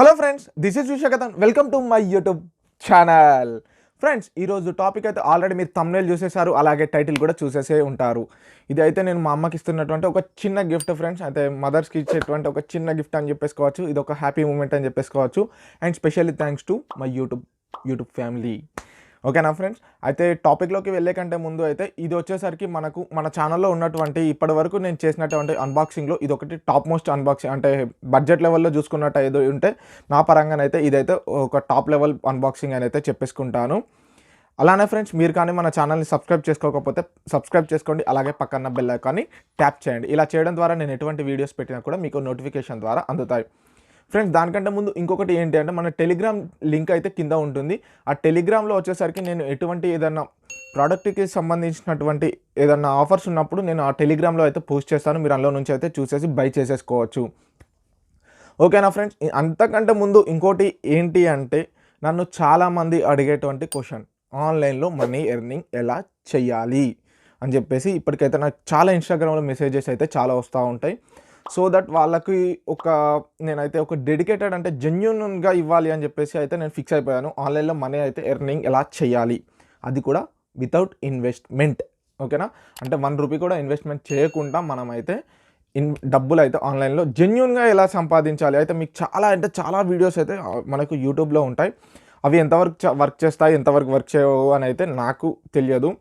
Hello friends, this is Vishwakathan. Welcome to my YouTube channel. Friends, ఈరోజు topic అయితే already మీరు thumbnail చూసేశారు, అలాగే టైటిల్ కూడా చూసేసే ఉంటారు. ఇది అయితే నేను మా అమ్మకి ఇస్తున్నటువంటి ఒక చిన్న గిఫ్ట్ ఫ్రెండ్స్. అయితే మదర్స్కి ఇచ్చేటువంటి ఒక చిన్న గిఫ్ట్ అని చెప్పేసుకోవచ్చు. ఇది ఒక హ్యాపీ మూమెంట్ అని చెప్పేసుకోవచ్చు. And specially thanks to my YouTube family. ఓకేనా ఫ్రెండ్స్? అయితే టాపిక్లోకి వెళ్ళే కంటే ముందు అయితే ఇది వచ్చేసరికి మనకు మన ఛానల్లో ఉన్నటువంటి ఇప్పటి వరకు నేను చేసినటువంటి అన్బాక్సింగ్లో ఇది ఒకటి టాప్ మోస్ట్ అన్బాక్సింగ్. అంటే బడ్జెట్ లెవెల్లో చూసుకున్నట్టు ఏదో ఉంటే నా పరంగానైతే ఇదైతే ఒక టాప్ లెవెల్ అన్బాక్సింగ్ అని అయితే చెప్పేసుకుంటాను. అలానే ఫ్రెండ్స్, మీరు కానీ మన ఛానల్ని సబ్స్క్రైబ్ చేసుకోకపోతే సబ్స్క్రైబ్ చేసుకోండి, అలాగే పక్కన బెల్ ఐకాన్ని ట్యాప్ చేయండి. ఇలా చేయడం ద్వారా నేను ఎటువంటి వీడియోస్ పెట్టినా కూడా మీకు నోటిఫికేషన్ ద్వారా అందుతాయి. ఫ్రెండ్స్, దానికంటే ముందు ఇంకొకటి ఏంటి అంటే మన టెలిగ్రామ్ లింక్ అయితే కింద ఉంటుంది. ఆ టెలిగ్రామ్లో వచ్చేసరికి నేను ఎటువంటి ఏదన్నా ప్రోడక్ట్కి సంబంధించినటువంటి ఏదన్నా ఆఫర్స్ ఉన్నప్పుడు నేను ఆ టెలిగ్రామ్లో అయితే పోస్ట్ చేస్తాను. మీరు అందులో నుంచి అయితే చూసేసి బై చేసేసుకోవచ్చు. ఓకేనా ఫ్రెండ్స్? అంతకంటే ముందు ఇంకోటి ఏంటి అంటే నన్ను చాలామంది అడిగేటువంటి క్వశ్చన్, ఆన్లైన్లో మనీ ఎర్నింగ్ ఎలా చెయ్యాలి అని చెప్పేసి ఇప్పటికైతే నాకు చాలా ఇన్స్టాగ్రామ్లో మెసేజెస్ అయితే చాలా వస్తూ ఉంటాయి. సో దట్ వాళ్ళకి నేనైతే ఒక డెడికేటెడ్ అంటే జెన్యూన్గా ఇవ్వాలి అని చెప్పేసి అయితే నేను ఫిక్స్ అయిపోయాను. ఆన్లైన్లో మనీ అయితే ఎర్నింగ్ ఎలా చేయాలి, అది కూడా వితౌట్ ఇన్వెస్ట్మెంట్. ఓకేనా? అంటే ₹1 కూడా ఇన్వెస్ట్మెంట్ చేయకుండా మనమైతే డబ్బులు అయితే ఆన్లైన్లో జెన్యూన్గా ఎలా సంపాదించాలి అయితే మీకు చాలా వీడియోస్ అయితే మనకు యూట్యూబ్లో ఉంటాయి. అవి ఎంతవరకు వర్క్ చేస్తాయి, ఎంతవరకు వర్క్ చేయవు అని అయితే నాకు తెలియదు.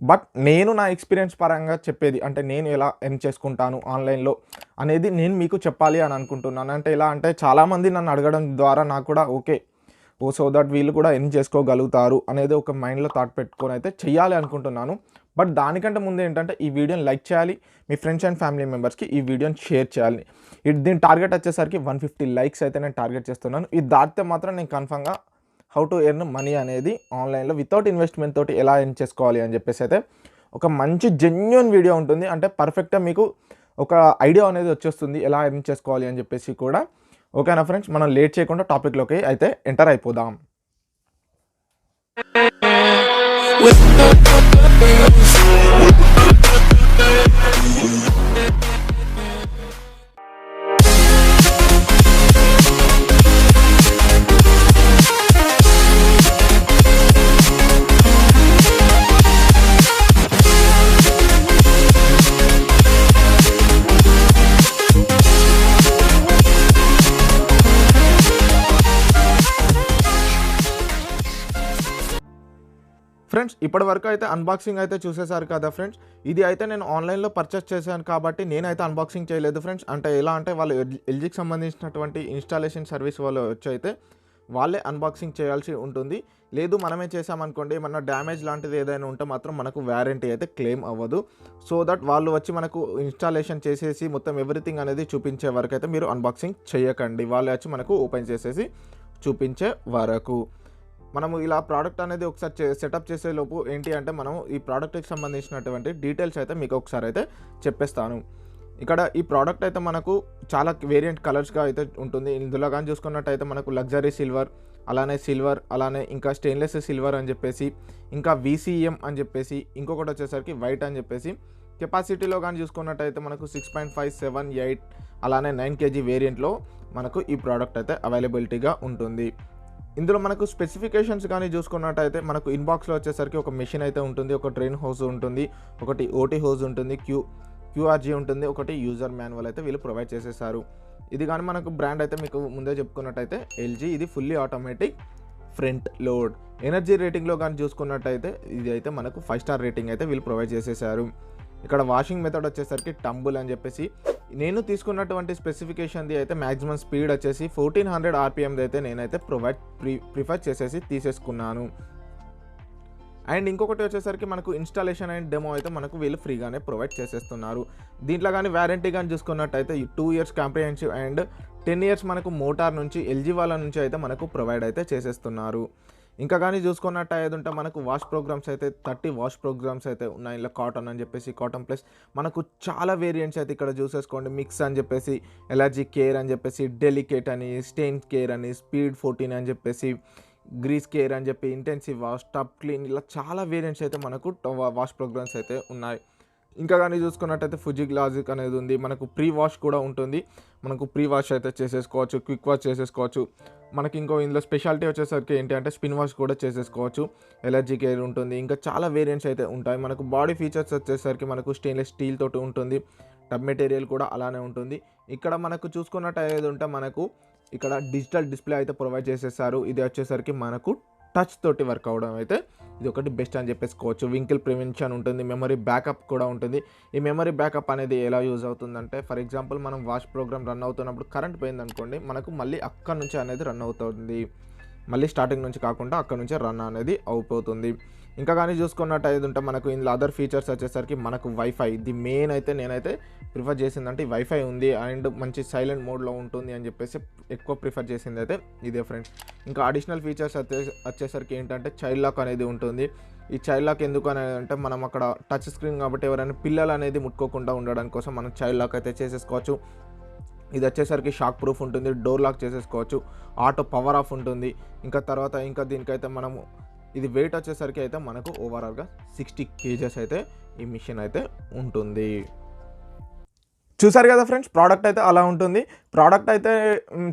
బట్ నేను నా ఎక్స్పీరియన్స్ పరంగా చెప్పేది అంటే నేను ఎలా ఎర్న్ చేసుకుంటాను ఆన్లైన్లో అనేది నేను మీకు చెప్పాలి అని అనుకుంటున్నాను. అంటే ఎలా అంటే చాలామంది నన్ను అడగడం ద్వారా నాకు కూడా సో దట్ వీళ్ళు కూడా ఎర్న్ చేసుకోగలుగుతారు అనేది ఒక మైండ్లో థాట్ పెట్టుకొని అయితే చెయ్యాలి అనుకుంటున్నాను. బట్ దానికంటే ముందు ఏంటంటే ఈ వీడియోని లైక్ చేయాలి, మీ ఫ్రెండ్స్ అండ్ ఫ్యామిలీ మెంబర్స్కి ఈ వీడియోని షేర్ చేయాలి. దీని టార్గెట్ వచ్చేసరికి 150 లైక్స్ అయితే నేను టార్గెట్ చేస్తున్నాను. ఇది దాటితే మాత్రం నేను కన్ఫర్మ్గా హౌ టు ఎర్న్ మనీ అనేది ఆన్లైన్లో వితౌట్ ఇన్వెస్ట్మెంట్ తోటి ఎలా ఎర్న్ చేసుకోవాలి అని చెప్పేసి అయితే ఒక మంచి జెన్యూన్ వీడియో ఉంటుంది. అంటే పర్ఫెక్ట్గా మీకు ఒక ఐడియా అనేది వచ్చేస్తుంది ఎలా ఎర్న్ చేసుకోవాలి అని చెప్పేసి కూడా. ఓకేనా ఫ్రెండ్స్, మనం లేట్ చేయకుండా టాపిక్లోకి అయితే ఎంటర్ అయిపోదాం. ఫ్రెండ్స్, ఇప్పటి వరకు అయితే అన్బాక్సింగ్ అయితే చూసేశారు కదా ఫ్రెండ్స్. ఇది అయితే నేను ఆన్లైన్లో పర్చేస్ చేశాను కాబట్టి నేనైతే అన్బాక్సింగ్ చేయలేదు ఫ్రెండ్స్. అంటే ఎలా అంటే వాళ్ళు ఎల్జీకి సంబంధించినటువంటి ఇన్స్టాలేషన్ సర్వీస్ వాళ్ళు వచ్చి అయితే వాళ్ళే అన్బాక్సింగ్ చేయాల్సి ఉంటుంది. లేదు మనమే చేసామనుకోండి, ఏమన్నా డ్యామేజ్ లాంటిది ఏదైనా ఉంటే మాత్రం మనకు వారంటీ అయితే క్లెయిమ్ అవ్వదు. సో దట్ వాళ్ళు వచ్చి మనకు ఇన్స్టాలేషన్ చేసేసి మొత్తం ఎవ్రీథింగ్ అనేది చూపించే వరకు అయితే మీరు అన్బాక్సింగ్ చేయకండి. వాళ్ళు వచ్చి మనకు ఓపెన్ చేసేసి చూపించే వరకు మనము ఇలా ప్రోడక్ట్ అనేది ఒకసారి సెటప్ చేసే లోపు ఏంటి అంటే మనం ఈ ప్రోడక్ట్కి సంబంధించినటువంటి డీటెయిల్స్ అయితే మీకు ఒకసారి అయితే చెప్పేస్తాను. ఇక్కడ ఈ ప్రోడక్ట్ అయితే మనకు చాలా వేరియంట్ కలర్స్గా అయితే ఉంటుంది. ఇందులో కానీ చూసుకున్నట్టయితే మనకు లగ్జరీ సిల్వర్, అలానే ఇంకా స్టెయిన్లెస్ సిల్వర్ అని చెప్పేసి, ఇంకా VCM అని చెప్పేసి, ఇంకొకటి వచ్చేసరికి వైట్ అని చెప్పేసి, కెపాసిటీలో కానీ చూసుకున్నట్టయితే మనకు 6.5, 7, 8 అలానే 9 kg వేరియంట్లో మనకు ఈ ప్రోడక్ట్ అయితే అవైలబిలిటీగా ఉంటుంది. ఇందులో మనకు స్పెసిఫికేషన్స్ కానీ చూసుకున్నట్టయితే మనకు ఇన్బాక్స్లో వచ్చేసరికి ఒక మెషిన్ అయితే ఉంటుంది, ఒక డ్రైన్ హోజ్ ఉంటుంది, ఒకటి OT హోజ్ ఉంటుంది, QRG ఉంటుంది, ఒకటి యూజర్ మాన్యువల్ అయితే వీళ్ళు ప్రొవైడ్ చేసేసారు. ఇది కానీ మనకు బ్రాండ్ అయితే మీకు ముందే చెప్పుకున్నట్టయితే LG. ఇది fully automatic front load. Energy రేటింగ్లో కానీ చూసుకున్నట్టయితే ఇది అయితే మనకు 5 స్టార్ రేటింగ్ అయితే వీళ్ళు ప్రొవైడ్ చేసేసారు. ఇక్కడ వాషింగ్ మెథడ్ వచ్చేసరికి టంబుల్ అని చెప్పేసి, నేను తీసుకున్నటువంటి స్పెసిఫికేషన్ది అయితే మ్యాక్సిమం స్పీడ్ వచ్చేసి 1400 RPMది అయితే నేనైతే ప్రిఫర్ చేసేసి తీసేసుకున్నాను. అండ్ ఇంకొకటి వచ్చేసరికి మనకు ఇన్స్టాలేషన్ అండ్ డెమో అయితే మనకు వీళ్ళు ఫ్రీగానే ప్రొవైడ్ చేసేస్తున్నారు. దీంట్లో కానీ వారంటీ కానీ చూసుకున్నట్టయితే 2 years కాంప్రిహెన్సివ్ అండ్ 10 years మనకు మోటార్ నుంచి LG వాళ్ళ నుంచి అయితే మనకు ప్రొవైడ్ అయితే చేసేస్తున్నారు. ఇంకా కానీ చూసుకున్నట్టు అయ్యేది ఉంటే మనకు వాష్ ప్రోగ్రామ్స్ అయితే 30 వాష్ ప్రోగ్రామ్స్ అయితే ఉన్నాయి. ఇలా కాటన్ అని చెప్పేసి, కాటన్ ప్లస్ మనకు చాలా వేరియంట్స్ అయితే ఇక్కడ చూసేసుకోండి. మిక్స్ అని చెప్పేసి, ఎలర్జీ కేర్ అని చెప్పేసి, డెలికేట్ అని, స్టెయిన్ కేర్ అని, స్పీడ్ 14 అని చెప్పేసి, గ్రీస్ కేర్ అని చెప్పి, ఇంటెన్సివ్ వాష్, టబ్ క్లీన్, ఇలా చాలా వేరియంట్స్ అయితే మనకు వాష్ ప్రోగ్రామ్స్ అయితే ఉన్నాయి. ఇంకా కానీ చూసుకున్నట్టయితే ఫుజిక్ లాజిక్ అనేది ఉంది. మనకు ప్రీ వాష్ కూడా ఉంటుంది. మనకు ప్రీ వాష్ అయితే చేసేసుకోవచ్చు, క్విక్ వాష్ చేసేసుకోవచ్చు. మనకి ఇంకో ఇందులో స్పెషాలిటీ వచ్చేసరికి ఏంటి అంటే స్పిన్ వాష్ కూడా చేసేసుకోవచ్చు. ఎలర్జీ కేర్ ఉంటుంది. ఇంకా చాలా వేరియంట్స్ అయితే ఉంటాయి. మనకు బాడీ ఫీచర్స్ వచ్చేసరికి మనకు స్టెయిన్లెస్ స్టీల్ తోటి ఉంటుంది. టబ్ మెటీరియల్ కూడా అలానే ఉంటుంది. ఇక్కడ మనకు చూసుకున్నట్టు ఏది ఉంటే మనకు ఇక్కడ డిజిటల్ డిస్ప్లే అయితే ప్రొవైడ్ చేసేసారు. ఇది వచ్చేసరికి మనకు టచ్ తోటి వర్క్ అవ్వడం అయితే ఇది ఒకటి బెస్ట్ అని చెప్పేసుకోవచ్చు. వింకిల్ ప్రివెన్షన్ ఉంటుంది. మెమరీ బ్యాకప్ కూడా ఉంటుంది. ఈ మెమరీ బ్యాకప్ అనేది ఎలా యూజ్ అవుతుందంటే ఫర్ ఎగ్జాంపుల్ మనం వాష్ ప్రోగ్రామ్ రన్ అవుతున్నప్పుడు కరెంట్ పోయిందనుకోండి, మనకు మళ్ళీ అక్కడి నుంచి అనేది రన్ అవుతుంది. మళ్ళీ స్టార్టింగ్ నుంచి కాకుండా అక్కడ నుంచే రన్ అనేది అయిపోతుంది. ఇంకా కానీ చూసుకున్నట్టు అయితే ఉంటే మనకు ఇందులో అదర్ ఫీచర్స్ వచ్చేసరికి మనకు వైఫై, ది మెయిన్ అయితే నేనైతే ప్రిఫర్ చేసిందంటే ఈ వైఫై ఉంది అండ్ మంచి సైలెంట్ మోడ్లో ఉంటుంది అని చెప్పేసి ఎక్కువ ప్రిఫర్ చేసింది అయితే ఇదే ఫ్రెండ్స్. ఇంకా అడిషనల్ ఫీచర్స్ వచ్చేసరికి ఏంటంటే చైల్డ్ లాక్ అనేది ఉంటుంది. ఈ చైల్డ్ లాక్ ఎందుకు అనేది అంటే మనం అక్కడ టచ్ స్క్రీన్ కాబట్టి ఎవరైనా పిల్లలు అనేది ముట్టుకోకుండా ఉండడం కోసం మనం చైల్డ్ లాక్ అయితే చేసేసుకోవచ్చు. ఇది వచ్చేసరికి షాక్ ప్రూఫ్ ఉంటుంది. డోర్ లాక్ చేసేసుకోవచ్చు. ఆటో పవర్ ఆఫ్ ఉంటుంది. ఇంకా తర్వాత ఇంకా దీనికైతే మనము ఇది వెయిట్ వచ్చేసరికి అయితే మనకు ఓవరాల్గా 60 kgs అయితే ఈ మిషన్ అయితే ఉంటుంది. చూసారు కదా ఫ్రెండ్స్, ప్రోడక్ట్ అయితే అలా ఉంటుంది. ప్రోడక్ట్ అయితే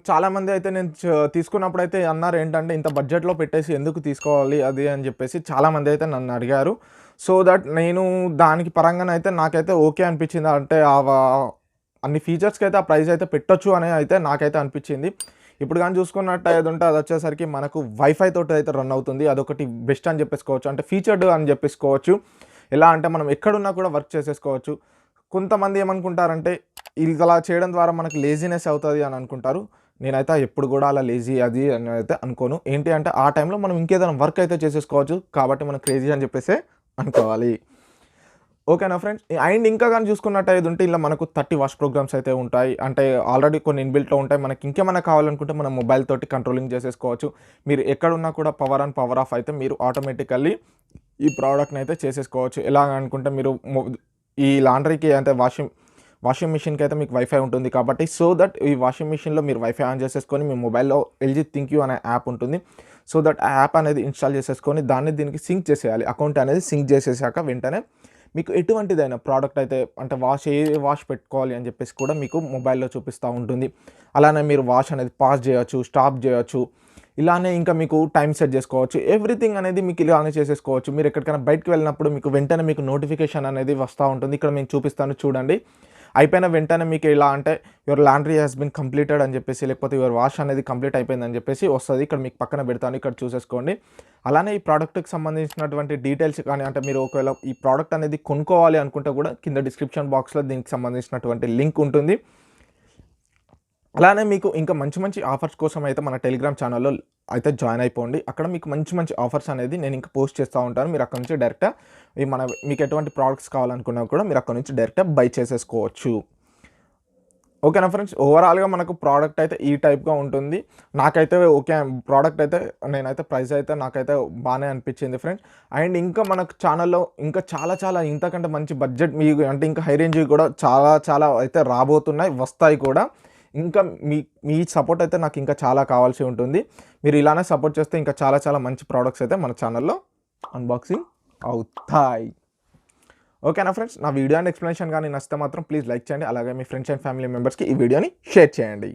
చాలామంది అయితే నేను తీసుకున్నప్పుడు అయితే అన్నారు ఏంటంటే ఇంత బడ్జెట్లో పెట్టేసి ఎందుకు తీసుకోవాలి అది అని చెప్పేసి చాలామంది అయితే నన్ను అడిగారు. సో దట్ నేను దానికి పరంగానైతే నాకైతే ఓకే అనిపించింది. అంటే అన్ని ఫీచర్స్కి అయితే ఆ ప్రైస్ అయితే పెట్టొచ్చు అని అయితే నాకైతే అనిపించింది. ఇప్పుడు కానీ చూసుకున్నట్టు ఏది ఉంటే అది వచ్చేసరికి మనకు వైఫై తోటి అయితే రన్ అవుతుంది. అదొకటి బెస్ట్ అని చెప్పేసుకోవచ్చు. అంటే ఫీచర్డ్ అని చెప్పేసుకోవచ్చు. ఎలా అంటే మనం ఎక్కడున్నా కూడా వర్క్ చేసేసుకోవచ్చు. కొంతమంది ఏమనుకుంటారంటే ఇలా చేయడం ద్వారా మనకు లేజీనెస్ అవుతుంది అని అనుకుంటారు. నేనైతే ఎప్పుడు కూడా అలా లేజీ అది అని అయితే అనుకోను. ఏంటి అంటే ఆ టైంలో మనం ఇంకేదైనా వర్క్ అయితే చేసేసుకోవచ్చు. కాబట్టి మనం క్రేజీ అని చెప్పేసి అనుకోవాలి. ఓకేనా ఫ్రెండ్స్. అండ్ ఇంకా కానీ చూసుకున్నట్టు అయితే ఉంటే ఇలా మనకు 30 వాష్ ప్రోగ్రామ్స్ అయితే ఉంటాయి. అంటే ఆల్రెడీ కొన్ని ఇన్బిల్ట్లో ఉంటాయి. మనకి ఇంకేమైనా కావాలనుకుంటే మనం మొబైల్ తోటి కంట్రోలింగ్ చేసేసుకోవచ్చు. మీరు ఎక్కడున్నా కూడా పవర్ ఆన్ పవర్ ఆఫ్ అయితే మీరు ఆటోమేటికల్లీ ఈ ప్రోడక్ట్ని అయితే చేసేసుకోవచ్చు. ఎలా అనుకుంటే మీరు ఈ లాండ్రీకి అంటే వాషింగ్ మిషన్కి అయితే మీకు వైఫై ఉంటుంది కాబట్టి సో దట్ ఈ వాషింగ్ మిషన్లో మీరు వైఫై ఆన్ చేసేసుకొని మీ మొబైల్లో ఎల్జీ థింక్యూ అనే యాప్ ఉంటుంది. సో దట్ ఆ యాప్ అనేది ఇన్స్టాల్ చేసేసుకొని దాన్ని దీనికి సింక్ చేసేయాలి. అకౌంట్ అనేది సింక్ చేసేసాక వెంటనే మీకు ఎటువంటిదైనా ప్రోడక్ట్ అయితే అంటే వాష్ పెట్టుకోవాలి అని చెప్పేసి కూడా మీకు మొబైల్లో చూపిస్తూ ఉంటుంది. అలానే మీరు వాష్ అనేది పాజ్ చేయొచ్చు, స్టాప్ చేయొచ్చు. ఇలానే ఇంకా మీకు టైం సెట్ చేసుకోవచ్చు. ఎవ్రీథింగ్ అనేది మీకు ఇలానే చేసేసుకోవచ్చు. మీరు ఎక్కడికైనా బయటకు వెళ్ళినప్పుడు మీకు వెంటనే మీకు నోటిఫికేషన్ అనేది వస్తూ ఉంటుంది. ఇక్కడ నేను చూపిస్తాను చూడండి. అయిపోయిన వెంటనే మీకు ఇలా అంటే your laundry has been completed అని చెప్పేసి లేకపోతే యువర్ వాష్ అనేది కంప్లీట్ అయిపోయిందని చెప్పేసి వస్తుంది. ఇక్కడ మీకు పక్కన పెడతాను, ఇక్కడ చూసేసుకోండి. అలానే ఈ ప్రోడక్ట్కి సంబంధించినటువంటి డీటెయిల్స్ కానీ అంటే మీరు ఒకవేళ ఈ ప్రోడక్ట్ అనేది కొనుక్కోవాలి అనుకుంటే కూడా కింద డిస్క్రిప్షన్ బాక్స్లో దీనికి సంబంధించినటువంటి లింక్ ఉంటుంది. అలానే మీకు ఇంకా మంచి మంచి ఆఫర్స్ కోసం అయితే మన టెలిగ్రామ్ ఛానల్లో అయితే జాయిన్ అయిపోండి. అక్కడ మీకు మంచి మంచి ఆఫర్స్ అనేది నేను ఇంకా పోస్ట్ చేస్తూ ఉంటాను. మీరు అక్కడ నుంచి డైరెక్ట్గా మీకు ఎటువంటి ప్రోడక్ట్స్ కావాలనుకున్నా కూడా మీరు అక్కడ నుంచి డైరెక్ట్గా బై చేసేసుకోవచ్చు. ఓకేనా ఫ్రెండ్స్. ఓవరాల్గా మనకు ప్రోడక్ట్ అయితే ఈ టైప్గా ఉంటుంది. నాకైతే ఓకే ప్రోడక్ట్ అయితే నేనైతే ప్రైస్ అయితే నాకైతే బాగానే అనిపించింది ఫ్రెండ్స్. అండ్ ఇంకా మనకు ఛానల్లో ఇంకా చాలా ఇంతకంటే మంచి బడ్జెట్ మీకు అంటే ఇంకా హై రేంజ్ కూడా చాలా అయితే రాబోతున్నాయి, వస్తాయి కూడా. ఇంకా మీ సపోర్ట్ అయితే నాకు ఇంకా చాలా కావాల్సి ఉంటుంది. మీరు ఇలానే సపోర్ట్ చేస్తే ఇంకా చాలా మంచి ప్రోడక్ట్స్ అయితే మన ఛానల్లో అన్బాక్సింగ్ అవుతాయి. ఓకేనా ఫ్రెండ్స్. నా వీడియో అండ్ ఎక్స్ప్లెనేషన్ కానీ నచ్చితే మాత్రం ప్లీజ్ లైక్ చేయండి. అలాగే మీ ఫ్రెండ్స్ అండ్ ఫ్యామిలీ మెంబర్స్కి ఈ వీడియోని షేర్ చేయండి.